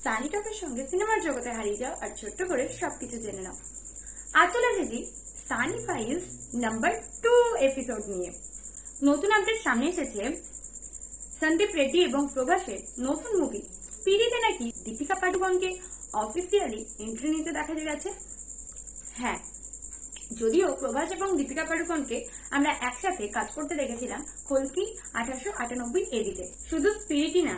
সানি টপের সঙ্গে সিনেমার জগতে হারিয়ে যাও আর ছোট্ট করে সবকিছু জেনে নাও। আজ চলে এসেছি সানি ফাইলস নাম্বার 2 এপিসোড নিয়ে। নতুন আপডেট সামনে এসেছে সন্দীপ রেড্ডি এবং প্রভাসের নতুন মুভি স্পিরিটে নাকি দীপিকা পাডুকোনকে অফিসিয়ালি এন্ট্রি নিতে দেখা গেছে। হ্যাঁ, যদিও প্রভাস এবং দীপিকা পাডুকোনকে আমরা একসাথে কাজ করতে দেখেছিলাম কল্কি 1898 এডিতে। শুধু স্পিরিটই না,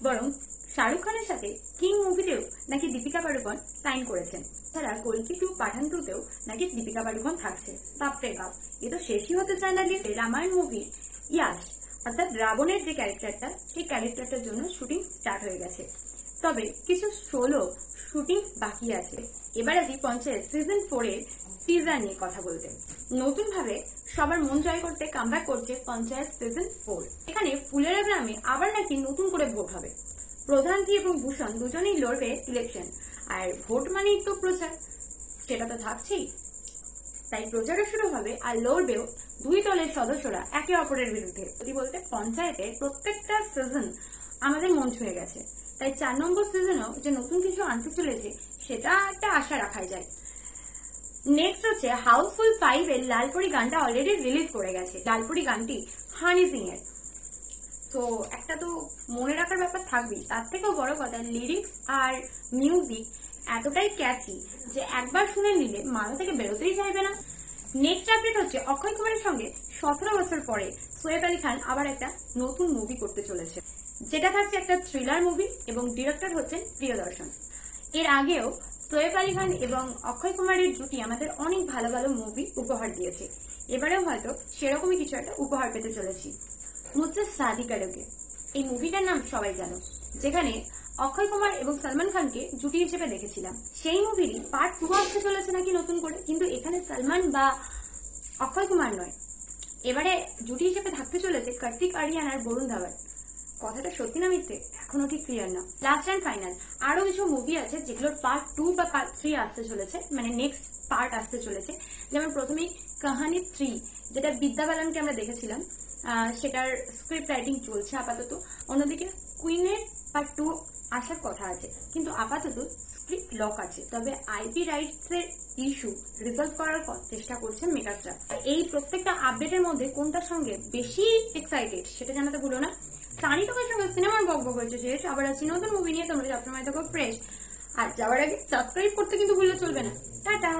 বরং শাহরুখ খানের সাথে কিং মুভিতেও নাকি দীপিকা পাডুকোন সাইন করেছেন। তারা কল্কি 2 পাঠান 2তেও নাকি দীপিকা পাডুকোন থাকছে। বাপরে বাপ, এ তো শেষই হতে চায় না। রামায়ণ মুভির ইয়াশ অর্থাৎ রাবণের যে ক্যারেক্টারটা, সেই ক্যারেক্টারটার জন্য শুটিং স্টার্ট হয়ে গেছে। তবে কিছু ষোলো শুটিং বাকি আছে। এবার আসি পঞ্চায়েত সিজন 4 এর টিজার নিয়ে কথা বলতে। নতুন ভাবে সবার মন জয় করতে কামব্যাক করছে পঞ্চায়েত সিজন 4। এখানে ফুলেরা গ্রামে আবার নাকি নতুন করে ভোট হবে। প্রধানজি এবং ভূষণ দুজনেই লড়বে ইলেকশন, আর ভোট মানেই তো প্রচার, সেটা তো থাকছেই। তাই প্রচারও শুরু হবে আর লড়বেও দুই দলের সদস্যরা একে অপরের বিরুদ্ধে। যদি বলতে পঞ্চায়েতের প্রত্যেকটা সিজন আমাদের মন ছুঁয়ে গেছে, তাই 4 নম্বর সিজনেও যে নতুন কিছু আনতে চলেছে সেটা একটা আশা রাখাই যায়। নেক্সট হচ্ছে হাউসফুল 5 এর লালপুরি গানটা অলরেডি রিলিজ করে গেছে। লালপুরি গানটি হানি সিং এর, তো একটা তো মনে রাখার ব্যাপার থাকবেই। তার থেকেও বড় কথা, লিরিক্স আর মিউজিক এতটাই ক্যাচি যে একবার শুনে নিলে মাথা থেকে বেরোতেই চাইবে না। নেক্সট আপডেট হচ্ছে অক্ষয় কুমারের সঙ্গে 17 বছর পরে সোয়েব আলী খান আবার একটা নতুন মুভি করতে চলেছে, যেটা থাকছে একটা থ্রিলার মুভি এবং ডিরেক্টর হচ্ছেন প্রিয়দর্শন। এর আগেও সোয়েব আলী খান এবং অক্ষয় কুমারের জুটি আমাদের অনেক ভালো ভালো মুভি উপহার দিয়েছে। এবারেও হয়তো সেরকমই কিছু একটা উপহার পেতে চলেছি। মুঝসে শাদি করোগে এই মুভিটার নাম সবাই জানো, যেখানে অক্ষয় কুমার এবং সলমান খানকে জুটি হিসেবে দেখেছিলাম। সেই মুভিরই পার্ট 2 আসতে চলেছে নাকি নতুন করে, কিন্তু এখানে সলমান বা অক্ষয় কুমার নয়, এবারে জুটি হিসেবে থাকতে চলেছে কার্তিক আরিয়ান আর বরুণ ধাওয়ান। কথাটা সত্যি না মিথ্যে এখনো ঠিক ক্লিয়ার না। লাস্ট অ্যান্ড ফাইনাল আরো কিছু মুভি আছে যেগুলোর পার্ট 2 বা পার্ট 3 আসতে চলেছে, মানে নেক্সট পার্ট আসতে চলেছে। যেমন প্রথমেই কাহানি 3, যেটা বিদ্যা বালানকে আমরা দেখেছিলাম, সেটার স্ক্রিপ্ট রাইটিং চলছে আপাতত। অন্যদিকে কুইনের পার্ট 2 আসার কথা আছে, কিন্তু আপাতত স্ক্রিপ্ট লক আছে। তবে আইপি রাইটস এর ইস্যু রিজলভ করার চেষ্টা করছেন মেকারসরা। এই প্রত্যেকটা আপডেটের মধ্যে কোনটার সঙ্গে বেশি এক্সাইটেড সেটা জানাতে ভুলো না। সানি টপের সঙ্গে সিনেমার বকবক হয়েছে শেষ, আবার আছি নতুন মুভি নিয়ে। তোমরা সবসময় থাকো ফ্রেশ। আর যাওয়ার আগে সাবস্ক্রাইব করতে কিন্তু ভুলে চলবে না। টাটা।